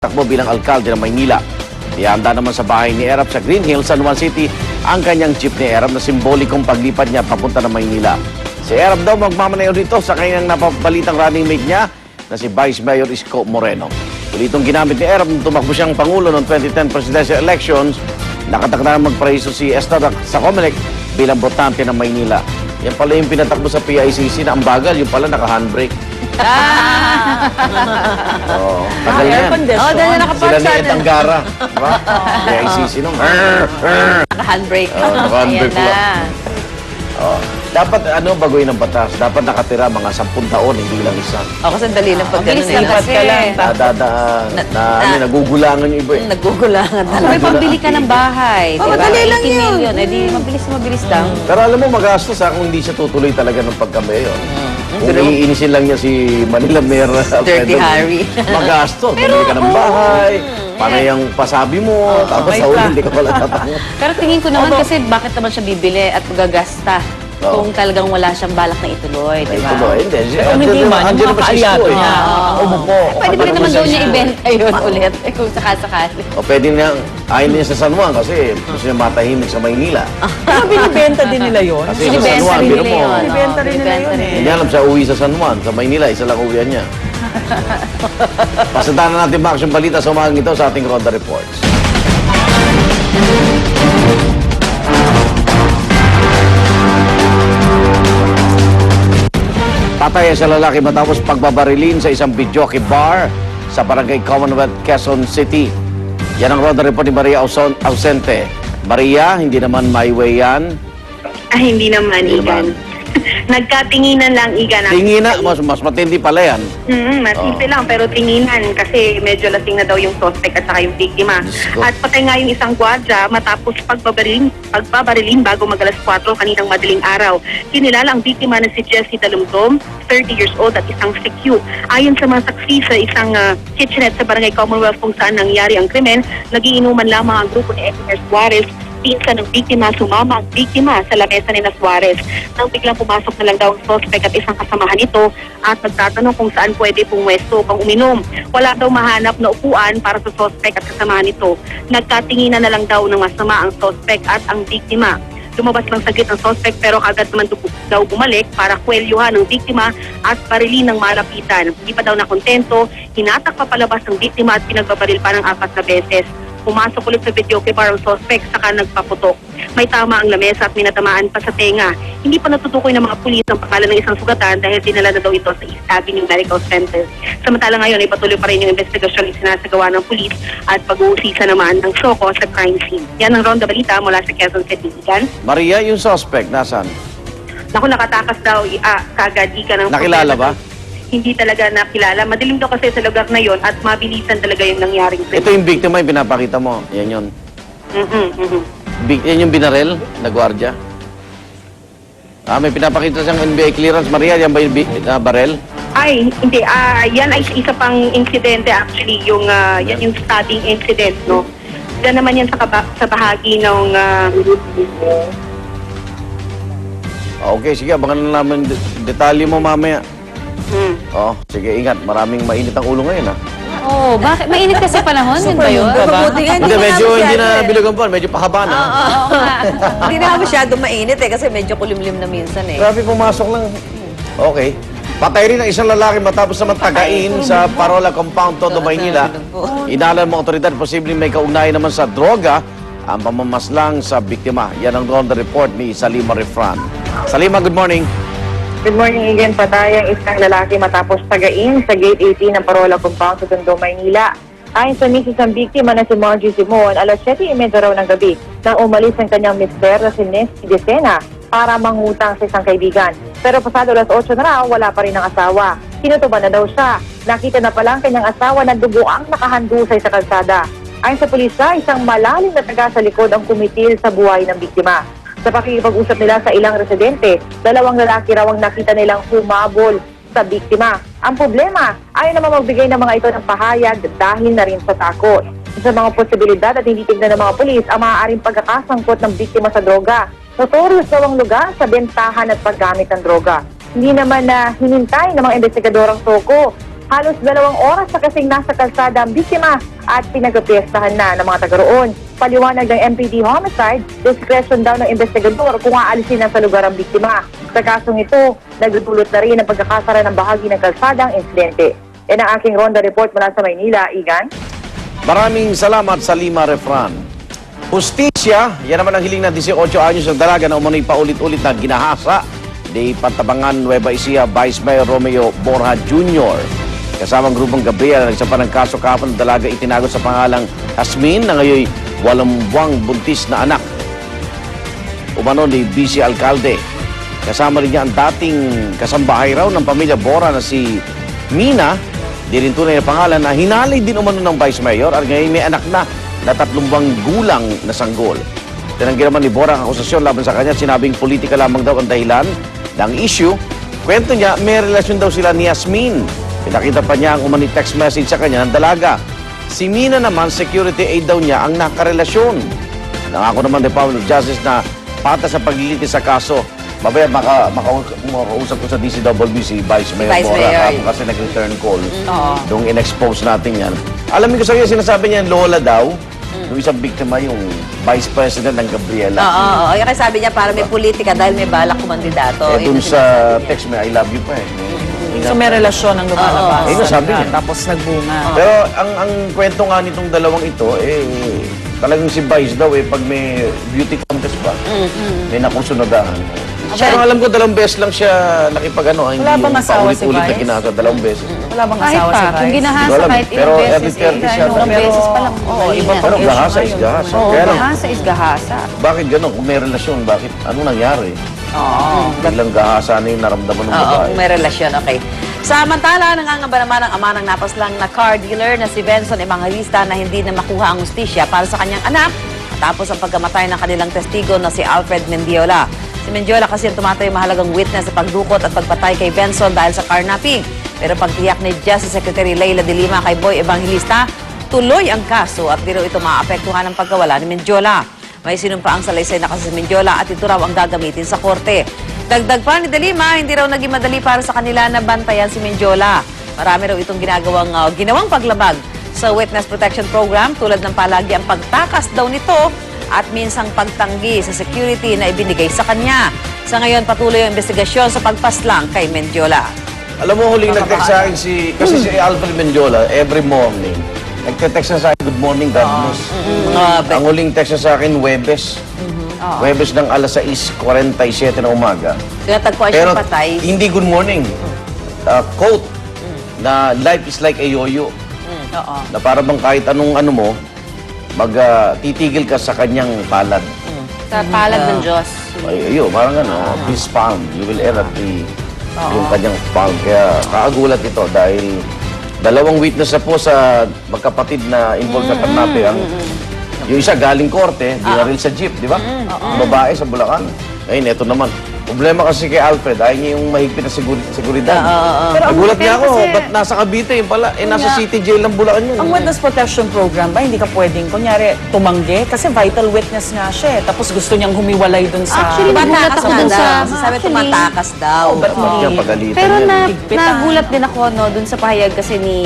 Takbo bilang alkalde ng Maynila. Ihanda naman sa bahay ni Erap sa Green Hills, San Juan City, ang kanyang jeep ni Erap na simbolikong paglipad niya papunta ng Maynila. Si Erap daw magmamaneho dito sa kanyang napapalitang running mate niya na si Vice Mayor Isko Moreno. Ulitong ginamit ni Erap nung tumakbo siyang Pangulo noong 2010 presidential elections. Nakatakda na magparaiso si Esther sa Comelec bilang botante ng Maynila. Yan pala yung pinatakbo sa PICC na ang bagal, yung pala naka-handbrake. Oo, tagal yan. Oo, dahil Sila nakapark ni sa Etanggara. Diba? PICC nung. naka-handbrake. Naka-handbrake Ayan lang. na. Dapat baguhin ang batas. Dapat nakatira mga 10 taon, hindi lang isa. O, kasi dali lang pag Mabilis ganun. lang kasi. Nagugulangan yung iba eh. Nagugulangan Kung talaga. may pambili ka ng bahay, Oh, madali lang 18 yun. million, edi mabilis lang. Pero alam mo, magastos kung hindi siya tutuloy talaga ng pagka-mayor. Kung iinisin lang niya si Manila Mayor Dirty Harry. magastos. Bumili ka ng bahay, panay ang pasabi mo, tapos sa uli, hindi ka pala tatango. Pero tingin ko naman kasi bakit naman siya bibili at magagasta kung talagang wala siyang balak na ituloy, di ba? Ituloy, hindi. Kung hindi man, Andiyan naman si Isko eh. niya. Umupo. Pwede pa rin naman daw niya ibenta yun ulit kung sakasakali. O pwede niya, ayaw niya sa San Juan kasi gusto niya matahimik sa Maynila. Pero binibenta din nila yun. Kasi sa San Binibenta Juan, rin biro nila mo. yun. Binibenta rin nila yun eh. Hindi alam siya uwi sa San Juan. Sa Maynila, isa lang uwian niya. Pasuntahan na natin ba action balita sa umagang ito sa ating Ronda Reports. Patay sa lalaki matapos pagbabarilin sa isang videoke bar sa Barangay Commonwealth, Quezon City. Yan ang Ronda Report ni Maria Ausente. Maria, hindi naman my way yan. Hindi naman, Hindi Igan. naman. Nagkatinginan lang, Igan. Tingina, mas matindi pala yan. Matindi lang, pero tinginan kasi medyo lasing na daw yung suspect at saka yung biktima. Diyos ko. At patay nga yung isang gwardiya matapos pagbabarilin bago mag-alas 4 kaninang madaling araw. Kinilala ang biktima na si Jessie Dalumdom, 30 years old at isang CQ. Ayon sa mga saksi sa isang kitchenette sa Barangay Commonwealth kung saan nangyari ang krimen, nagiinuman lamang ang grupo ni Engineer Suarez. Pinsan ng biktima, sumama ang biktima sa lamesa ni Suarez. Nang biglang pumasok na lang daw ang suspect at isang kasamahan nito at nagtatanong kung saan pwede pumwesto pang uminom. Wala daw mahanap na upuan para sa suspect at kasamahan nito. Nagkatinginan na lang daw ng masama ang suspect at ang biktima. Lumabas lang saglit ang suspect pero agad naman daw bumalik para kwelyuhan ng biktima at barilin ng malapitan. Hindi pa daw nakontento, hinatak pa palabas ng biktima at pinagbabaril pa ng 4 na beses. Pumasok ulit sa videoke bar ang suspect saka nagpaputok. May tama ang lamesa at minatamaan pa sa tenga. Hindi pa natutukoy ng mga pulis ang pangalan ng isang sugatan dahil dinala na daw ito sa East Avenue Medical Center. Samantala ngayon ay patuloy pa rin yung investigasyon na sinasagawa ng pulis at pag-uusisa naman ng SOCO sa crime scene. Yan ang Ronda Balita mula sa Quezon City. Igan? Maria, yung suspect, nasaan? Naku, nakatakas daw kagad Igan ng Nakilala ba? Hindi talaga nakilala. Madilim daw kasi sa lugar na yon at mabilisan talaga yung nangyaring krimen. Ito yung biktima yung pinapakita mo. Yan yun. Yan yung binarel na gwardiya. May pinapakita siyang NBA clearance. Maria, yan ba yung barel? Ay, hindi. Yan ay isa pang insidente actually. Yan yung stabbing incident, no? Yan naman yan sa bahagi ng... Okay, sige. Abangan na namin detalye mo mamaya. Sige, ingat. Maraming mainit ang ulo ngayon, ha? Oh, bakit? Mainit kasi panahon, yun ba yun? Mabuti nga, Hindi, medyo hindi na masyado bilugan pa. Medyo pahaba na. Oo nga. Hindi na masyado mainit eh, kasi medyo kulimlim na minsan eh. Grabe, pumasok lang. Okay. Patay rin ang isang lalaki matapos naman tagain sa Parola Compound, Todo, Maynila. Inalam ng mga otoridad, posibleng may kaugnayan naman sa droga ang pamamaslang sa biktima. Yan ang Ronda Report ni Salima Refran. Salima, good morning. Good morning again, patay ang isang lalaki matapos tagain sa Gate 18 ng Parola Compound sa Tondo, Maynila. Ayon sa misis ng biktima na si Margie Simon, alas 7:30 raw ng gabi nang umalis ang kanyang mister na si Nesty Decena para mangutang sa isang kaibigan. Pero pasado alas 8 na raw, wala pa rin ang asawa. Tinutuban na daw siya. Nakita na pala ang kanyang asawa na dugo ang nakahandusay sa kalsada. Ayon sa pulisya, isang malalim na taga sa likod ang kumitil sa buhay ng biktima. Sa pakikipag-usap nila sa ilang residente, 2 lalaki raw ang nakita nilang humabol sa biktima. Ang problema, ayaw naman magbigay ng mga ito ng pahayag dahil na rin sa takot. Sa mga posibilidad at hindi tignan ng mga pulis ang maaaring pagkakasangkot ng biktima sa droga. Notorious daw ang lugar sa bentahan at paggamit ng droga. Hindi naman na hinintay ng mga investigadorang SOCO Halos 2 oras na kasing nasa kalsada ang biktima at pinagpiestahan na ng mga taga roon. Paliwanag ng MPD Homicide, discretion daw ng investigador kung aalisin na sa lugar ang biktima. Sa kasong ito, nagdudulot na rin ang pagkakasara ng bahagi ng kalsada ang insidente. Yan ang aking Ronda Report mula sa Maynila, Igan. Maraming salamat sa Lima Refran. Hustisya, yan naman ang hiling ng 18 anyos ng dalaga na umano'y paulit-ulit na ginahasa ni Pantabangan, Nueva Ecija, Vice Mayor Romeo Borja Jr. Kasamang grupong Gabriel, nagsampa ng kaso kahapon ng dalaga itinago sa pangalang Asmin na ngayon 8 buwang buntis na anak. Umano ni Vice Alcalde. Kasama rin niya ang dating kasambahay raw ng pamilya Bora na si Mina, di rin tunay na pangalan, na hinalay din umano ng Vice Mayor at ngayon may anak na 3 buwang gulang na sanggol. Tinanggi naman ni Bora ang akusasyon laban sa kanya, sinabing politika lamang daw ang dahilan ng issue. Kwento niya, may relasyon daw sila ni Yasmin. Pinakita pa niya ang umani text message sa kanya ng dalaga. Si Mina naman, security aid daw niya ang nakarelasyon. Nangako naman Department of Justice na patas sa paglilitis sa kaso. Babaya makausap ko sa DCWB si Vice Mayor Vice Bora Mayor. kahapon kasi nag-return call. Nung in-expose natin yan. Alam mo ko sa'yo, sinasabi niya lola daw. Yung isang biktima, yung Vice President ng Gabriela. Oo. Kaya sabi niya para may politika dahil may balak kumandidato. Eh, dun Yun ang sa sinasabi niya. text may I love you pa eh. So may relasyon ang lumalabas. Eh, sabi niya. Tapos nagbunga. Pero ang kwento nga nitong dalawang ito, talagang si Vice daw pag may beauty contest pa, may nakusunadahan. Pero alam ko 2 beses lang siya nakipag-ano. Wala bang asawa si paulit-ulit na Vice? kinasa, 2 beses. Wala bang Kahit asawa pa, si kung Vice? ginahasa Hindi ko alam, kahit pero ilang every beses, 30 siya. ilang Pero- beses pa lang. Oo, iba iba pa. Pero issue gahasa na is yun. gahasa. Oo, Kaya lang, gahasa is gahasa. bakit gano'n? Kung may relasyon, bakit? Ano nangyari? Oo. Biglang gahasa na yung naramdaman ng Oo, babae. kung may relasyon, okay. Samantala, nangangamba naman ang ama ng napaslang na car dealer na si Benson Evangelista na hindi na makuha ang hustisya para sa kanyang anak matapos ang pagkamatay ng kanilang testigo na si Alfred Mendiola. Si Mendiola kasi ang tumatay mahalagang witness sa pagdukot at pagpatay kay Benson dahil sa carnapping. Pero pagtiyak ni Justice Secretary Leila de Lima kay Boy Evangelista, tuloy ang kaso at di raw ito maapektuhan ng pagkawala ni Mendiola. May sinumpaang salaysay na kasi si Mendiola at ito raw ang gagamitin sa korte. Dagdag pa ni de Lima, hindi raw naging madali para sa kanila na bantayan si Mendiola. Marami raw itong ginawang paglabag sa Witness Protection Program tulad ng palagi ang pagtakas daw nito at minsang pagtanggi sa security na ibinigay sa kanya. Sa ngayon, patuloy ang investigasyon sa pagpaslang kay Mendiola. Alam mo, huling nag-text sa akin kasi si Alfred Mendiola, every morning, nagte-text na sa akin, good morning, God bless. Ang huling text na sa akin, Webes. Webes ng alas 6:47 ng umaga. Tinatagpuan Pero siya patay. hindi good morning. Quote, na life is like a yo-yo. Oo. Na para bang kahit anong ano mo, titigil ka sa kanyang palad. Sa palad ng Diyos. Ay, parang ano, his palm. You will err at yung kanyang palm. Kaya kaagulat ito dahil 2 witness na po sa magkapatid na involved sa karnape. Yung isa galing korte, dinaril sa jeep, di ba? Yung babae sa Bulacan. Ngayon, ito naman. Problema kasi kay Alfred, ayaw niya yung mahigpit na seguridad. Nagulat niya ako, ba't nasa Cavite yun pala? Nasa City Jail ng Bulacan yun. Ang Witness Protection Program ba, hindi ka pwedeng, kunyari, tumanggi? Kasi vital witness nga siya. Tapos gusto niyang humiwalay dun sa... Actually, nagulat Tumatakas ako nga dun daw. sa... Sabi Actually, tumatakas daw. ba't mo Kaya pagalitan Pero yan. Higpitan. nagulat din ako dun sa pahayag kasi ni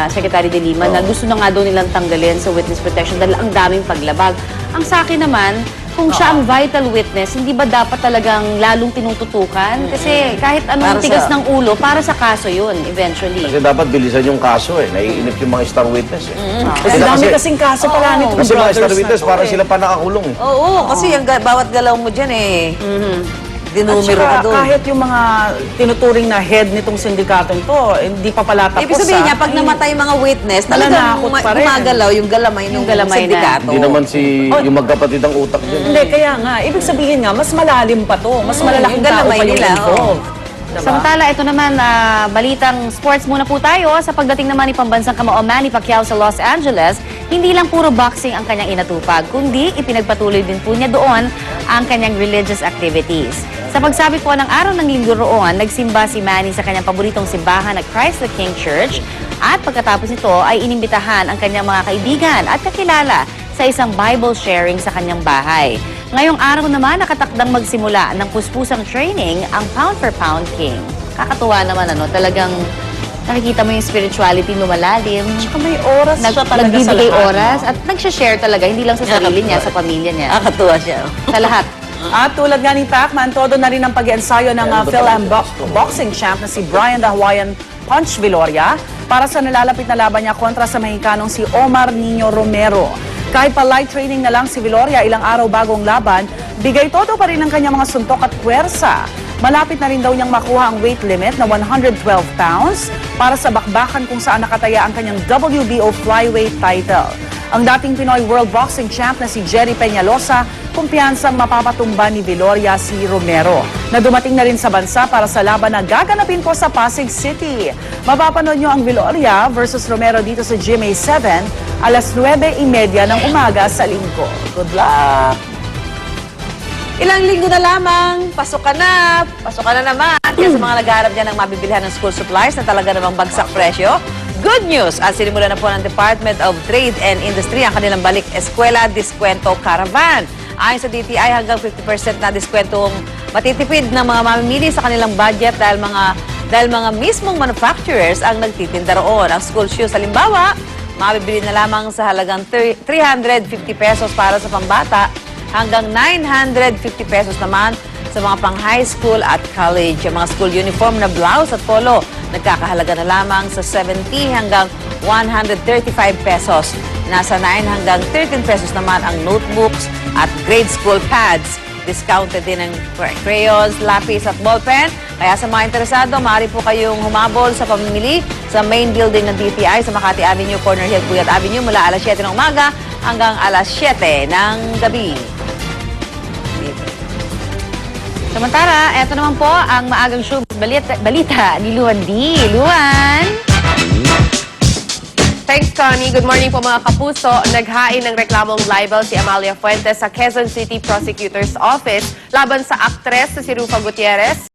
Secretary de Lima na gusto na nga daw nilang tanggalin sa witness protection dahil ang daming paglabag. Ang sa akin naman, kung siya ang vital witness, hindi ba dapat talagang lalong tinututukan? Kasi kahit anong Para tigas sa- ng ulo, para sa kaso yun, eventually. Kasi dapat bilisan yung kaso Naiinip yung mga star witness Kasi dami kasing kaso pala nito. Kasi mga star witness, parang sila pa nakakulong Oo, kasi yung bawat galaw mo dyan dinumero ka At doon. kahit yung mga tinuturing na head nitong sindikatong to, hindi pa pala tapos. Ibig sabihin niya, pag namatay mga witness, talagang Mananakot pa rin. gumagalaw yung galamay ng Yung galamay na. sindikato. Hindi naman yung magkapatid ang utak dyan. Hindi, kaya nga. Ibig sabihin nga, mas malalim pa to. Mas malalaking yung tao galamay pa yung nila, involved. Diba? Samantala, ito naman, balitang sports muna po tayo. Sa pagdating naman ni pambansang kamao Manny Pacquiao sa Los Angeles, hindi lang puro boxing ang kanyang inatupag, kundi ipinagpatuloy din po niya doon ang kanyang religious activities. Sa pagsabi po ng araw ng linggo roon, nagsimba si Manny sa kanyang paboritong simbahan na Christ the King Church at pagkatapos nito ay inimbitahan ang kanyang mga kaibigan at kakilala sa isang Bible sharing sa kanyang bahay. Ngayong araw naman, nakatakdang magsimula ng puspusang training ang Pound for Pound King. Kakatuwa naman, talagang nakikita mo yung spirituality lumalalim. Tsaka may oras siya talaga sa Nagbibigay lahat. oras at nag-share talaga, hindi lang sa sarili niya, sa pamilya niya. Nakakatuwa siya. Sa lahat. At tulad nga ni Pacman, todo na rin ang pag-ensayo ng Phil-Am boxing champ na si Brian the Hawaiian Punch Viloria para sa nalalapit na laban niya kontra sa Mexicanong si Omar Niño Romero. Kahit pa light training na lang si Viloria ilang araw bagong laban, bigay todo pa rin ang kanyang mga suntok at puwersa. Malapit na rin daw niyang makuha ang weight limit na 112 pounds para sa bakbakan kung saan nakataya ang kanyang WBO flyweight title. Ang dating Pinoy World Boxing Champ na si Jerry Peñalosa, kumpiyansang mapapatumba ni Viloria si Romero, na dumating na rin sa bansa para sa laban na gaganapin po sa Pasig City. Mapapanood nyo ang Viloria versus Romero dito sa GMA7, alas 9:30 ng umaga sa linggo. Good luck! Ilang linggo na lamang, pasok ka na naman. Kaya sa mga naghahanap dyan ng mabibilihan ng school supplies na talaga namang bagsak presyo, good news! At sinimula na po ng Department of Trade and Industry ang kanilang balik Eskwela Diskwento Caravan. Ayon sa DTI, hanggang 50% na diskwentong matitipid ng mga mamimili sa kanilang budget dahil mga mismong manufacturers ang nagtitinda roon. Ang school shoes, halimbawa, mabibili na lamang sa halagang 350 pesos para sa pambata, hanggang 950 pesos naman sa mga pang-high school at college. Ang mga school uniform na blouse at polo, nagkakahalaga na lamang sa 70 hanggang 135 pesos. Nasa 9 hanggang 13 pesos naman ang notebooks at grade school pads. Discounted din ang crayons, lapis at ballpen. Kaya sa mga interesado, maaari po kayong humabol sa pamimili sa main building ng DTI sa Makati Avenue, Corner Hill, Puyat Avenue mula alas 7 ng umaga hanggang alas 7 ng gabi. Samantala, eto naman po ang maagang show balita ni Luan D. Luan! Thanks, Connie. Good morning po mga kapuso. Naghain ng reklamong libel si Amalia Fuentes sa Quezon City Prosecutor's Office laban sa aktres na si Rufa Gutierrez.